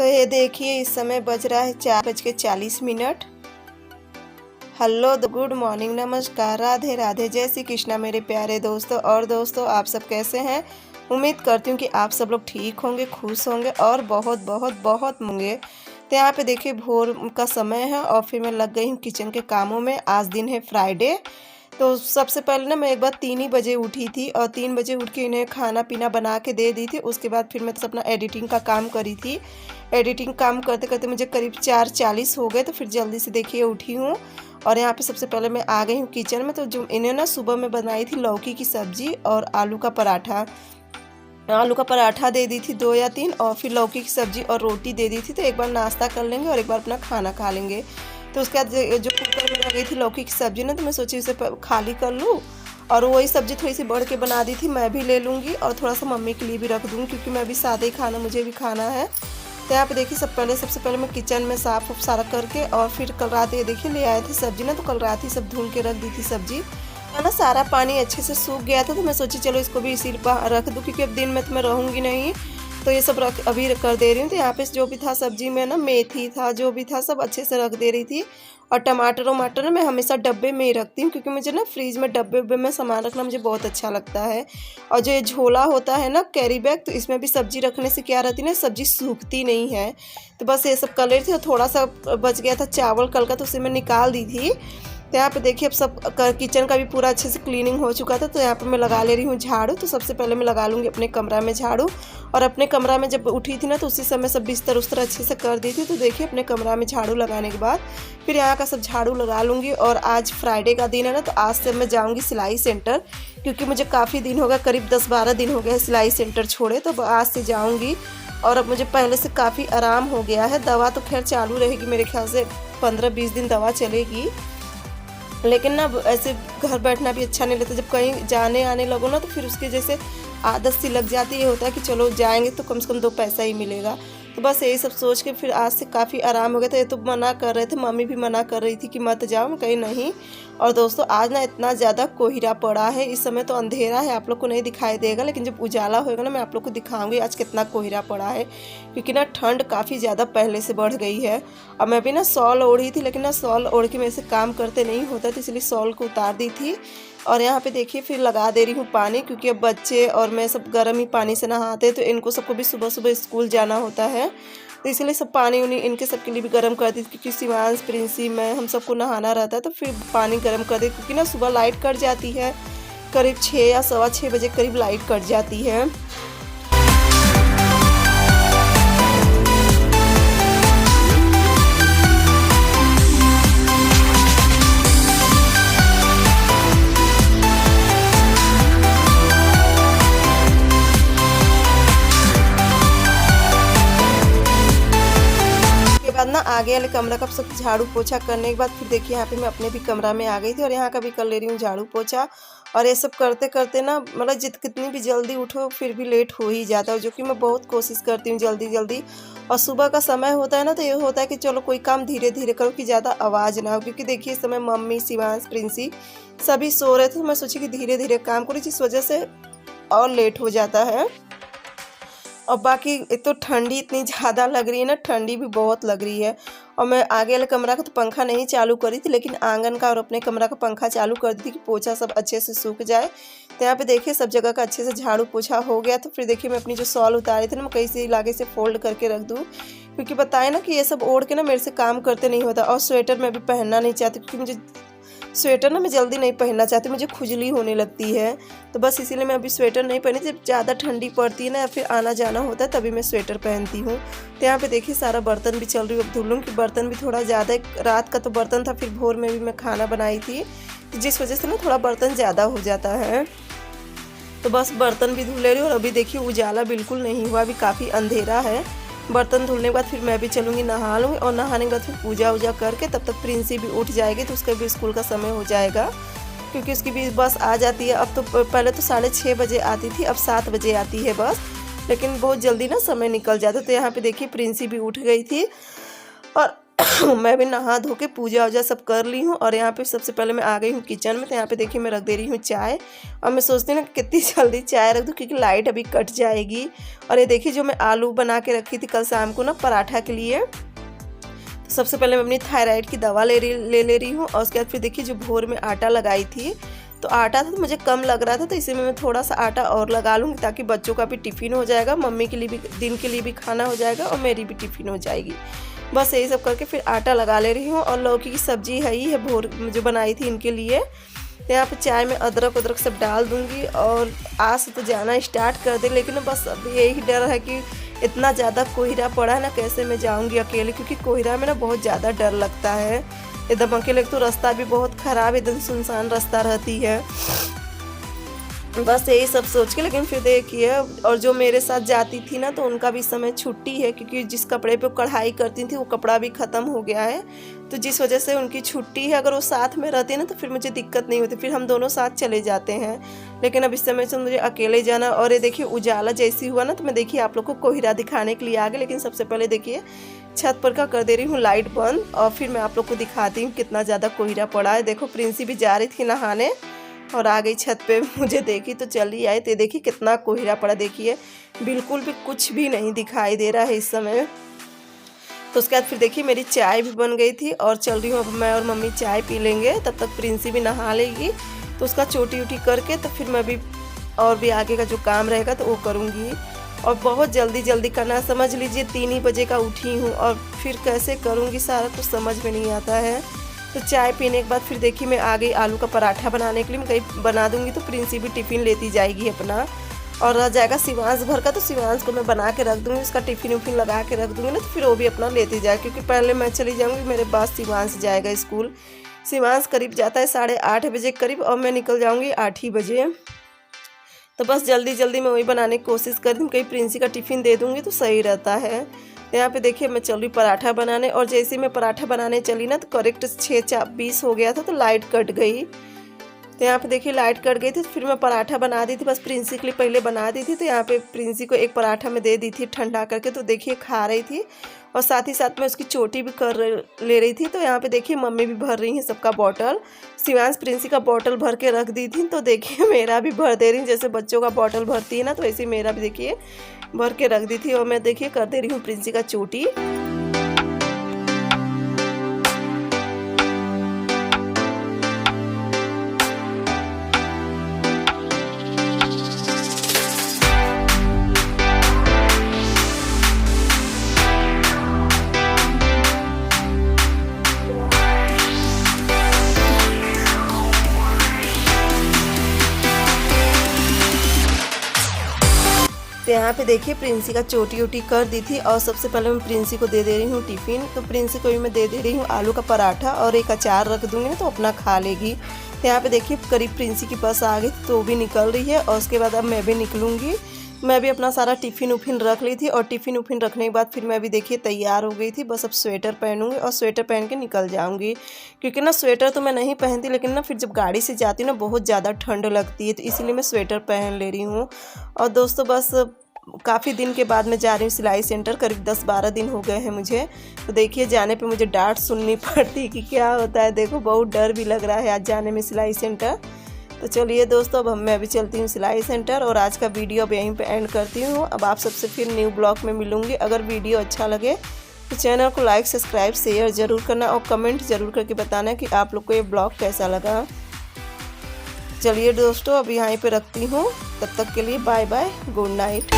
तो ये देखिए इस समय बज रहा है 4:40। हेलो गुड मॉर्निंग, नमस्कार, राधे राधे, जय श्री कृष्णा मेरे प्यारे दोस्तों। और दोस्तों आप सब कैसे हैं? उम्मीद करती हूँ कि आप सब लोग ठीक होंगे, खुश होंगे और बहुत बहुत बहुत होंगे। तो यहाँ पे देखिए भोर का समय है और फिर मैं लग गई हूँ किचन के कामों में। आज दिन है फ्राइडे। तो सबसे पहले ना मैं एक बार 3 ही बजे उठी थी और 3 बजे उठ के इन्हें खाना पीना बना के दे दी थी। उसके बाद फिर मैं अपना एडिटिंग का काम करी थी। एडिटिंग काम करते करते मुझे करीब 4:40 हो गए। तो फिर जल्दी से देखिए उठी हूँ और यहाँ पे सबसे पहले मैं आ गई हूँ किचन में। तो जो इन्हें ना सुबह में बनाई थी लौकी की सब्जी और आलू का पराठा दे दी थी 2 या 3, और फिर लौकी की सब्जी और रोटी दे दी थी। तो एक बार नाश्ता कर लेंगे और एक बार अपना खाना खा लेंगे। तो उसके बाद जो कुकर में लगी थी लौकी की सब्जी ना, तो मैं सोची उसे खाली कर लूँ और वही सब्जी थोड़ी सी बढ़ के बना दी थी। मैं भी ले लूँगी और थोड़ा सा मम्मी के लिए भी रख दूँगी क्योंकि मैं भी सादा ही खाना मुझे भी खाना है। तो यहाँ पे देखिए सबसे पहले मैं किचन में साफ सारा करके और फिर कल रात ये देखिए ले आए थे सब्जी ना, तो कल रात ही सब धुल के रख दी थी सब्जी। ना सारा पानी अच्छे से सूख गया था। तो मैं सोची चलो इसको भी इसी रख दूँ क्योंकि अब दिन में तो मैं रहूँगी नहीं। तो ये सब अभी कर दे रही हूँ। तो यहाँ पे जो भी था सब्जी में ना, मेथी था, जो भी था सब अच्छे से रख दे रही थी। और टमाटर मैं हमेशा डब्बे में ही रखती हूँ क्योंकि मुझे ना फ्रीज में डब्बे में सामान रखना मुझे बहुत अच्छा लगता है। और जो ये झोला होता है ना कैरी बैग, तो इसमें भी सब्जी रखने से क्या रहती है ना, सब्जी सूखती नहीं है। तो बस ये सब कर रही थी और थोड़ा सा बच गया था चावल कल का, तो उसे मैं निकाल दी थी। तो यहाँ पे देखिए अब सब किचन का भी पूरा अच्छे से क्लीनिंग हो चुका था। तो यहाँ पे मैं लगा ले रही हूँ झाड़ू। तो सबसे पहले मैं लगा लूँगी अपने कमरा में झाड़ू। और अपने कमरा में जब उठी थी ना, तो उसी समय सब बिस्तर उस्तर अच्छे से कर दी थी। तो देखिए अपने कमरा में झाड़ू लगाने के बाद फिर यहाँ का सब झाड़ू लगा लूँगी। और आज फ्राइडे का दिन है ना, तो आज से मैं जाऊँगी सिलाई सेंटर क्योंकि मुझे काफ़ी दिन हो गया, करीब 10-12 दिन हो गए सिलाई सेंटर छोड़े। तो आज से जाऊँगी और अब मुझे पहले से काफ़ी आराम हो गया है। दवा तो खैर चालू रहेगी, मेरे ख्याल से 15-20 दिन दवा चलेगी, लेकिन ना ऐसे घर बैठना भी अच्छा नहीं लगता। जब कहीं जाने आने लगो ना, तो फिर उसके जैसे आदत सी लग जाती है। ये होता है कि चलो जाएंगे तो कम से कम 2 पैसा ही मिलेगा। तो बस यही सब सोच के फिर आज से काफ़ी आराम हो गया था। ये तो मना कर रहे थे, मम्मी भी मना कर रही थी कि मत जाओ, मैं कहीं नहीं। और दोस्तों आज ना इतना ज़्यादा कोहरा पड़ा है। इस समय तो अंधेरा है, आप लोग को नहीं दिखाई देगा, लेकिन जब उजाला होएगा ना मैं आप लोग को दिखाऊंगी आज कितना कोहरा पड़ा है। क्योंकि ना ठंड काफ़ी ज़्यादा पहले से बढ़ गई है। और मैं भी ना शॉल ओढ़ी थी, लेकिन ना शॉल ओढ़ के मेरे से काम करते नहीं होता, तो इसलिए शॉल को उतार दी थी। और यहाँ पे देखिए फिर लगा दे रही हूँ पानी, क्योंकि अब बच्चे और मैं सब गर्म ही पानी से नहाते हैं। तो इनको सबको भी सुबह सुबह स्कूल जाना होता है, तो इसलिए सब पानी उन्हीं इनके सबके लिए भी गर्म कर दी थी क्योंकि शिवांश, प्रिंसी, मैं हम सबको नहाना रहता है। तो फिर पानी गर्म कर दी क्योंकि ना सुबह लाइट कट जाती है, करीब 6 या 6:15 बजे करीब लाइट कट जाती है। ना आगे वाले कमरा का सब झाड़ू पोछा करने के बाद फिर देखिए यहाँ पे मैं अपने भी कमरा में आ गई थी और यहाँ का भी कर ले रही हूँ झाड़ू पोछा। और ये सब करते करते ना मतलब कितनी भी जल्दी उठो फिर भी लेट हो ही जाता है, जो कि मैं बहुत कोशिश करती हूँ जल्दी जल्दी। और सुबह का समय होता है ना, तो ये होता है कि चलो कोई काम धीरे धीरे करो कि ज़्यादा आवाज़ ना हो, क्योंकि देखिए इस समय मम्मी, शिवांश, प्रिंसी सभी सो रहे थे। तो मैं सोची कि धीरे धीरे काम करूँ, जिस वजह से और लेट हो जाता है। और बाकी एक तो ठंडी इतनी ज़्यादा लग रही है ना, ठंडी भी बहुत लग रही है। और मैं आगे वाले कमरा का तो पंखा नहीं चालू करी थी, लेकिन आंगन का और अपने कमरा का पंखा चालू कर दी थी कि पोछा सब अच्छे से सूख जाए। तो यहाँ पे देखिए सब जगह का अच्छे से झाड़ू पोछा हो गया। तो फिर देखिए मैं अपनी जो शॉल उतारी थी ना, मैं कहीं से इलाके से फोल्ड करके रख दूँ, क्योंकि बताए ना कि ये सब ओढ़ के ना मेरे से काम करते नहीं होता। और स्वेटर मैं भी पहनना नहीं चाहती क्योंकि मुझे स्वेटर ना मैं जल्दी नहीं पहनना चाहती, मुझे खुजली होने लगती है। तो बस इसीलिए मैं अभी स्वेटर नहीं पहनी। जब ज़्यादा ठंडी पड़ती है ना या फिर आना जाना होता है तभी मैं स्वेटर पहनती हूँ। तो यहाँ पे देखिए सारा बर्तन भी चल रही है, अब धुल लूँ कि बर्तन भी थोड़ा ज़्यादा, रात का तो बर्तन था, फिर भोर में भी मैं खाना बनाई थी, जिस वजह से ना थोड़ा बर्तन ज़्यादा हो जाता है। तो बस बर्तन भी धुल ले रही हूँ। और अभी देखिए उजाला बिल्कुल नहीं हुआ, अभी काफ़ी अंधेरा है। बर्तन धुलने के बाद फिर मैं भी चलूँगी नहा लूँगी और नहाने के बाद फिर पूजा वूजा करके तब तक प्रिंसी भी उठ जाएगी, तो उसका भी स्कूल का समय हो जाएगा क्योंकि उसकी भी बस आ जाती है। अब तो पहले तो 6:30 बजे आती थी, अब 7 बजे आती है बस, लेकिन बहुत जल्दी ना समय निकल जाता। तो यहाँ पे देखिए प्रिंसी भी उठ गई थी और मैं भी नहा धो के पूजा वूजा सब कर ली हूँ। और यहाँ पे सबसे पहले मैं आ गई हूँ किचन में। तो यहाँ पे देखिए मैं रख दे रही हूँ चाय। और मैं सोचती हूँ ना कितनी जल्दी चाय रख दूँ क्योंकि लाइट अभी कट जाएगी। और ये देखिए जो मैं आलू बना के रखी थी कल शाम को ना पराठा के लिए। तो सबसे पहले मैं अपनी थायराइड की दवा ले रही हूँ। और उसके बाद फिर देखिए जो भोर में आटा लगाई थी, तो आटा था तो मुझे कम लग रहा था, तो इसी में मैं थोड़ा सा आटा और लगा लूँगी ताकि बच्चों का भी टिफ़िन हो जाएगा, मम्मी के लिए भी दिन के लिए भी खाना हो जाएगा और मेरी भी टिफ़िन हो जाएगी। बस यही सब करके फिर आटा लगा ले रही हूँ। और लौकी की सब्जी है ही है भोर जो बनाई थी इनके लिए। तो यहाँ पे चाय में अदरक सब डाल दूँगी। और आज से तो जाना स्टार्ट कर दे, लेकिन बस अब यही डर है कि इतना ज़्यादा कोहरा पड़ा है ना, कैसे मैं जाऊँगी अकेले, क्योंकि कोहरा में ना बहुत ज़्यादा डर लगता है एकदम अकेले। तो रास्ता भी बहुत ख़राब, एकदम सुनसान रास्ता रहती है। बस यही सब सोच के, लेकिन फिर देखिए और जो मेरे साथ जाती थी ना, तो उनका भी समय छुट्टी है क्योंकि जिस कपड़े पे कढ़ाई करती थी वो कपड़ा भी ख़त्म हो गया है, तो जिस वजह से उनकी छुट्टी है। अगर वो साथ में रहती ना तो फिर मुझे दिक्कत नहीं होती, फिर हम दोनों साथ चले जाते हैं। लेकिन अब इस समय से मुझे अकेले जाना। और ये देखिए उजाला जैसी हुआ ना, तो मैं देखिए आप लोग को कोहरा दिखाने के लिए आ गई। लेकिन सबसे पहले देखिए छत पर का कर दे रही हूँ लाइट बंद, और फिर मैं आप लोग को दिखाती हूँ कितना ज़्यादा कोहरा पड़ा है। देखो प्रिंसी भी जा रही थी नहाने और आ गई छत पे, मुझे देखी तो चली आई। तो देखिए कितना कोहरा पड़ा, देखिए बिल्कुल भी कुछ भी नहीं दिखाई दे रहा है इस समय। तो उसके बाद फिर देखिए मेरी चाय भी बन गई थी और चल रही हूँ। अब मैं और मम्मी चाय पी लेंगे, तब तक प्रिंसी भी नहा लेगी। तो उसका चोटी उटी करके तो फिर मैं भी और भी आगे का जो काम रहेगा तो वो करूँगी। और बहुत जल्दी करना, समझ लीजिए 3 ही बजे का उठी हूँ और फिर कैसे करूँगी सारा कुछ समझ में नहीं आता है। तो चाय पीने के बाद फिर देखिए मैं आ गई आलू का पराठा बनाने के लिए। मैं कहीं बना दूँगी तो प्रिंसी भी टिफ़िन लेती जाएगी अपना, और रह जाएगा शिवांश भर का, तो शिवांश को मैं बना के रख दूँगी, उसका टिफ़िन उफिन लगा के रख दूँगी ना, तो फिर वो भी अपना लेती जाए, क्योंकि पहले मैं चली जाऊँगी, मेरे बाद शिवांश जाएगा स्कूल। शिवांश करीब जाता है 8:30 बजे करीब, और मैं निकल जाऊँगी 8 ही बजे। तो बस जल्दी मैं वही बनाने की कोशिश कर रही हूँ, कहीं प्रिंसी का टिफ़िन दे दूँगी तो सही रहता है। तो यहाँ पे देखिए मैं चल रही पराठा बनाने, और जैसे मैं पराठा बनाने चली ना तो करेक्ट 6:20 हो गया था, तो लाइट कट गई। तो यहाँ पे देखिए लाइट कट गई थी, तो फिर मैं पराठा बना दी थी, बस प्रिंसी के लिए पहले बना दी थी। तो यहाँ पे प्रिंसी को एक पराठा में दे दी थी ठंडा करके, तो देखिए खा रही थी, और साथ ही साथ में उसकी चोटी भी ले रही थी। तो यहाँ पे देखिए मम्मी भी भर रही हैं सबका बॉटल। शिवांश प्रिंसी का बॉटल भर के रख दी थी, तो देखिए मेरा भी भर दे रही, जैसे बच्चों का बॉटल भरती है ना, तो वैसे मेरा भी देखिए भर के रख दी थी। और मैं देखिए कर दे रही हूँ प्रिंसी का चोटी। तो यहाँ पे देखिए प्रिंसी का चोटी उटी कर दी थी, और सबसे पहले मैं प्रिंसी को दे रही हूँ टिफ़िन। तो प्रिंसी को भी मैं दे रही हूँ आलू का पराठा, और एक अचार रख दूँगी ना तो अपना खा लेगी। तो यहाँ पे देखिए करीब प्रिंसी की बस आ गई, तो भी निकल रही है। और उसके बाद अब मैं भी निकलूँगी। मैं भी अपना सारा टिफ़िन उफिन रख ली थी, और टिफ़िन उफिन रखने के बाद फिर मैं भी देखिए तैयार हो गई थी। बस अब स्वेटर पहनूंगी और स्वेटर पहन के निकल जाऊंगी, क्योंकि ना स्वेटर तो मैं नहीं पहनती, लेकिन ना फिर जब गाड़ी से जाती हूँ ना बहुत ज़्यादा ठंड लगती है, तो इसीलिए मैं स्वेटर पहन ले रही हूँ। और दोस्तों बस काफ़ी दिन के बाद मैं जा रही हूँ सिलाई सेंटर, करीब 10-12 दिन हो गए हैं मुझे। तो देखिए जाने पे मुझे डांट सुननी पड़ती कि क्या होता है, देखो बहुत डर भी लग रहा है आज जाने में सिलाई सेंटर। तो चलिए दोस्तों अब मैं भी चलती हूँ सिलाई सेंटर, और आज का वीडियो अब यहीं पे एंड करती हूँ। अब आप सबसे फिर न्यू ब्लॉग में मिलूँगी। अगर वीडियो अच्छा लगे तो चैनल को लाइक सब्सक्राइब शेयर ज़रूर करना, और कमेंट ज़रूर करके बताना कि आप लोग को ये ब्लॉग कैसा लगा। चलिए दोस्तों अब यहीं पे रखती हूँ, तब तक के लिए बाय बाय, गुड नाइट।